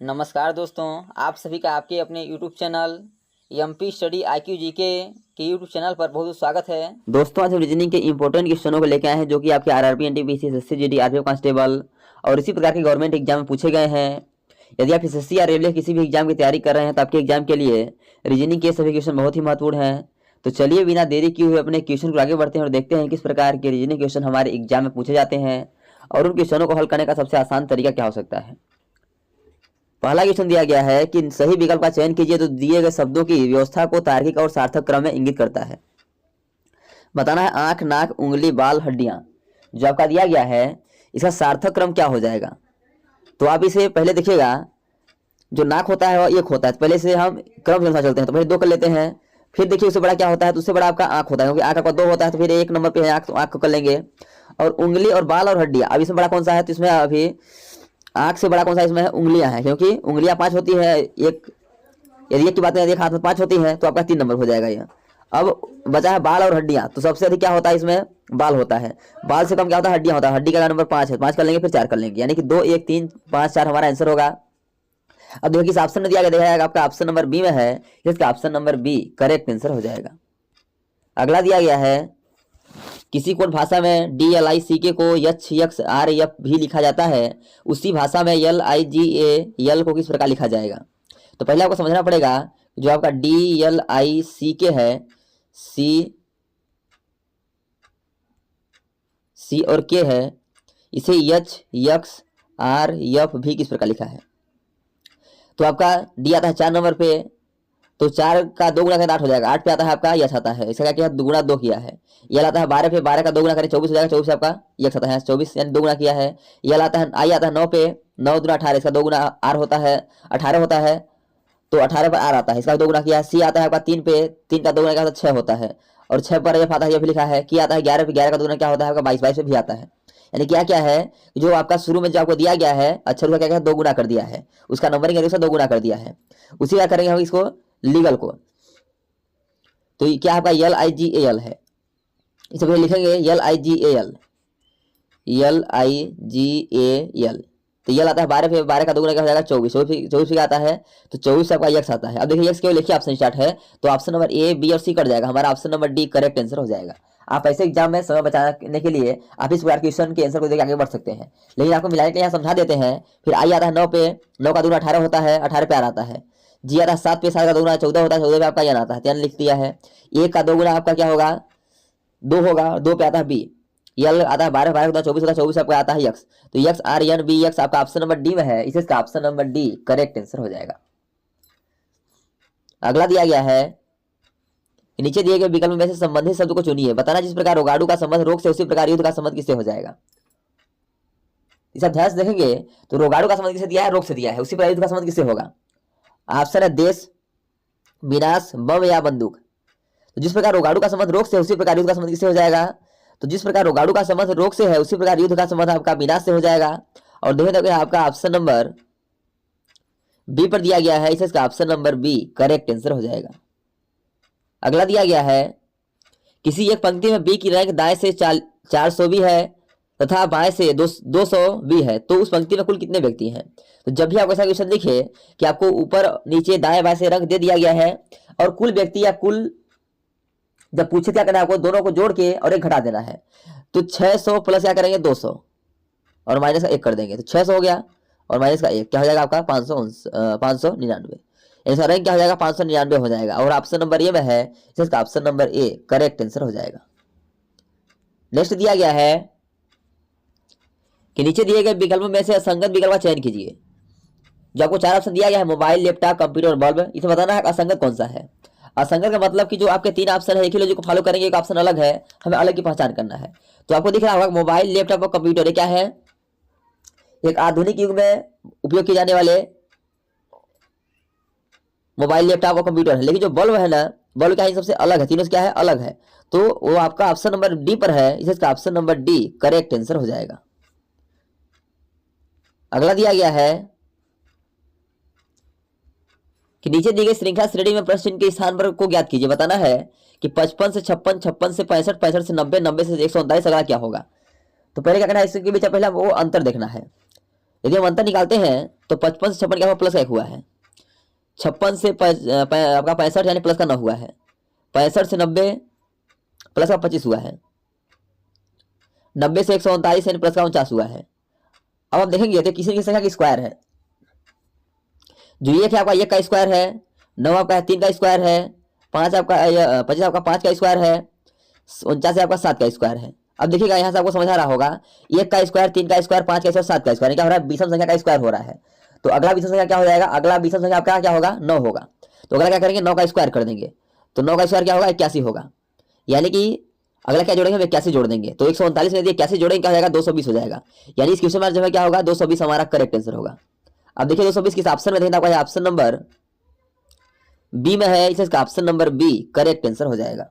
नमस्कार दोस्तों, आप सभी का आपके अपने YouTube channel MP study IQ GK के यूट्यूब चैनल पर बहुत स्वागत है। दोस्तों, आज हम रीजनिंग के इंपॉर्टेंट क्वेश्चनों को लेकर आए हैं जो कि आपके RRB, NTPC, SSC, GD, RPF constable और इसी प्रकार के गवर्नमेंट एग्जाम में पूछे गए हैं। यदि आप एसएससी या रेलवे किसी भी एग्जाम की तैयारी कर रहे हैं तो आपके एग्जाम के लिए रीजनिंग के सभी क्वेश्चन बहुत ही महत्वपूर्ण हैं। तो चलिए बिना देरी किए हुए अपने क्वेश्चन को आगे बढ़ते हैं और देखते हैं किस प्रकार के रीजनिंग क्वेश्चन हमारे एग्जाम में पूछे जाते हैं और उन क्वेश्चनों को हल करने का सबसे आसान तरीका क्या हो सकता है। पहला क्वेश्चन दिया गया है कि सही विकल्प का चयन कीजिए तो दिए गए शब्दों की व्यवस्था को तार्किक और सार्थक क्रम में इंगित करता है। बताना है आंख, नाक, उंगली, बाल, हड्डियां। जो आपका दिया गया है इसका सार्थक क्रम क्या हो जाएगा। तो आप इसे पहले देखिएगा, जो नाक होता है वह एक होता है, तो पहले से हम क्रम के अनुसार चलते हैं। तो पहले दो कर लेते हैं, फिर देखिए उससे बड़ा क्या होता है, तो उससे बड़ा आपका आंख होता है क्योंकि आंख आपका दो होता है, तो फिर एक नंबर पे है आंख, तो आंख को कर लेंगे। और उंगली और बाल और हड्डियां, अब इसमें बड़ा कौन सा है, तो इसमें अभी आंख से बड़ा कौन सा इसमें है, उंगलियां हैं, क्योंकि उंगलियां 5 होती है। एक यदि एक की बात करें, एक हाथ में 5 होती है तो आपका 3 नंबर हो जाएगा यह। अब बचा है बाल और हड्डियां, तो सबसे अधिक क्या होता है इसमें, बाल होता है। बाल से कम क्या होता है, हड्डियां होता है। हड्डी का नंबर 5 है, 5 कर लेंगे फिर 4 कर लेंगे, यानी कि 2 1 3 5 4 हमारा आंसर होगा। अब देखिए किस ऑप्शन में दिया गया, देखा जाएगा आपका ऑप्शन नंबर बी में है, इसका option number B correct answer हो जाएगा। अगला दिया गया है किसी कोड भाषा में DLICK को YXRF भी लिखा जाता है, उसी भाषा में LIGAL को किस प्रकार लिखा जाएगा। तो पहले आपको समझना पड़ेगा जो आपका DLICK है, C और K है, इसे HXRF भी किस प्रकार लिखा है। तो आपका डी आता है 4 नंबर पे, तो 4 का 2 गुना करें 8 हो जाएगा। 8 पे आता है आपका यक्स आता है, इसका क्या किया, 2 गुना 2 किया है। यल आता है 12 पे, 12 का 2 गुना करें 24 हो जाएगा, 24 आपका यक्स आता है, 24 यानी 2 गुना किया है। यल आता है आई आता है 9 पे, 9 दूना 18, इसका 2 गुना आर होता है, 18 होता है, तो 18 पर आर आता है, इसका 2 गुना किया है। सी आता है आपका 3 पे, 3 का 2 गुना क्या होता है 6 होता है, और 6 पर एफ आता है, ये भी लिखा है। की आता है 11 पे, 11 का 2 गुना क्या होता है आपका 22, 22 पे भी आता है। यानी क्या क्या है, जो आपका शुरू में जो आपको दिया गया है अक्षर का क्या क्या 2 गुना कर दिया है, उसका नंबरिंग है उसका 2 गुना कर दिया है। उसी क्या करेंगे हम इसको लीगल को, तो ये क्या आपका LIGAL है, इसे पहले लिखेंगे LIGAL, LIGAL। तो यल आता है 12 पे, 12 का 2 गुना क्या हो जाएगा 24, 24 क्या आता है, तो 24 आपका यक्स आता है। अब देखिए यक्स केवल लिखिए, ऑप्शन स्टार्ट है, तो ऑप्शन नंबर A B और C कट जाएगा, हमारा option number D correct answer हो जाएगा। आप ऐसे एग्जाम में समय बचाने के लिए आप इस प्रकार क्वेश्चन के आंसर को देकर आगे बढ़ सकते हैं, लेकिन आपको मिलाने के लिए समझा देते हैं। फिर आई आता है 9 पे, 9 का 2 गुना 18 होता है, 18 पे आर आता है। जी आता है 7 पे, 7 का 2 गुना 14 होता है, 14 पे आपका यन आता है, तो यन लिख दिया है। 1 का 2 गुना आपका क्या होगा 2 होगा, 2 पे आता है बी। यल आता है 12, 12 का 24 होता है, 24 आपका आता है यक्स, तो x R N B x आपका ऑप्शन नंबर डी में है, इसे इसका option number D correct answer हो जाएगा। अगला दिया गया है नीचे दिए गए विकल्प में से संबंधित शब्द को चुनिए। बताना जिस प्रकार रोगाड़ू का संबंध रोग से उसी प्रकार युद्ध का संबंध किससे हो जाएगा। इस अध्याय से देखेंगे तो रोगाड़ू का संबंध किससे दिया है, रोग से दिया है, उसी प्रकार युद्ध का संबंध किससे होगा। ऑप्शन है देश, विनाश, बम या बंदूक। तो जिस प्रकार रोगाड़ू का संबंध रोग से उसी प्रकार युद्ध का संबंध किससे हो जाएगा, तो जिस प्रकार रोगाड़ू का संबंध रोग से है उसी प्रकार युद्ध का संबंध आपका विनाश से हो जाएगा। और देखें आपका ऑप्शन नंबर बी पर दिया गया है, इसे इसका option number B correct answer हो जाएगा। अगला दिया गया है किसी एक पंक्ति में बी की रैंक दाएं से 400 भी है तथा बाएं से 200 भी है, तो उस पंक्ति में कुल कितने व्यक्ति हैं। तो जब भी आपको ऐसा क्वेश्चन दिखे कि आपको ऊपर नीचे दाएं बाएं से रंक दे दिया गया है और कुल व्यक्ति या कुल जब पूछे क्या करना है आपको, दोनों को जोड़ के और एक घटा देना है। तो 600 प्लस क्या करेंगे 200 और माइनस का 1 कर देंगे, तो 600 हो गया और माइनस का 1 क्या हो जाएगा आपका 599। इसका रैंक क्या हो जाएगा 599 हो जाएगा, और ऑप्शन नंबर ए में है, इसका option number A correct answer हो जाएगा। नेक्स्ट दिया गया है कि नीचे दिए गए विकल्पों में से असंगत विकल्प का चयन कीजिए। जो आपको 4 ऑप्शन दिया गया है, मोबाइल, लैपटॉप, कंप्यूटर और बल्ब, इसे बताना है असंगत कौन सा है। असंगत का मतलब कि जो आपके 3 ऑप्शन है एक ही लॉजिक को फॉलो करेंगे, एक ऑप्शन अलग है, हमें अलग की पहचान करना है। तो आपको दिख रहा होगा मोबाइल, लैपटॉप और कंप्यूटर क्या है, एक आधुनिक युग में उपयोग किए जाने वाले मोबाइल, लैपटॉप और कंप्यूटर है। लेकिन जो बल्ब है ना, बल्ब क्या है सबसे अलग है, तीनों से क्या है अलग है, तो वो आपका ऑप्शन नंबर डी पर है, इसका option number D correct answer हो जाएगा। अगला दिया गया है कि नीचे दी गई श्रृंखला श्रेणी में प्रश्न चिन्ह के स्थान पर को ज्ञात कीजिए। बताना है कि 55 से 56, 56 से 65, 65 से 90, 90 से 139 अगला क्या होगा। तो पहले क्या करना है, इसके बीच पहले वो अंतर देखना है। यदि हम अंतर निकालते हैं तो 55 से 56 क्या हुआ, प्लस का 1 हुआ है। 56 से आपका 65 यानी प्लस का 9 हुआ है। 65 से 90 प्लस का 25 हुआ है। 90 से 139 यानी प्लस का 49 हुआ है। अब आप देखेंगे तो किसी की संख्या की स्क्वायर है। जो एक है आपका 1 का स्क्वायर है, 9 आपका 3 का स्क्वायर है, 5 आपका 25 आपका 5 का स्क्वायर है, 49 आपका 7 का स्क्वायर है। अब देखिएगा यहाँ से आपको समझ आ रहा होगा 1 का स्क्वायर, 3 का स्क्वायर, 5 का स्क्वायर, 7 का स्क्वायर, क्या हो रहा है, विषम संख्या का स्क्वायर हो रहा है। तो अगला विषम संख्या क्या हो जाएगा, अगला विषम संख्या आपका क्या होगा, 9 होगा। तो अगला क्या करेंगे, 9 का स्क्वायर कर देंगे। तो 9 का स्क्वायर क्या होगा, 81 होगा। यानी कि अगला क्या जोड़ेंगे, हम 81 जोड़ देंगे। तो 139 में यदि 81 जोड़ेंगे क्या हो जाएगा, 220 हो जाएगा। यानी इस क्वेश्चन में जो है क्या होगा, 220 हमारा करेक्ट आंसर होगा। अब देखिए 220 किस ऑप्शन में, देखिए आपका ऑप्शन नंबर बी में है, इसका option number B correct answer हो जाएगा।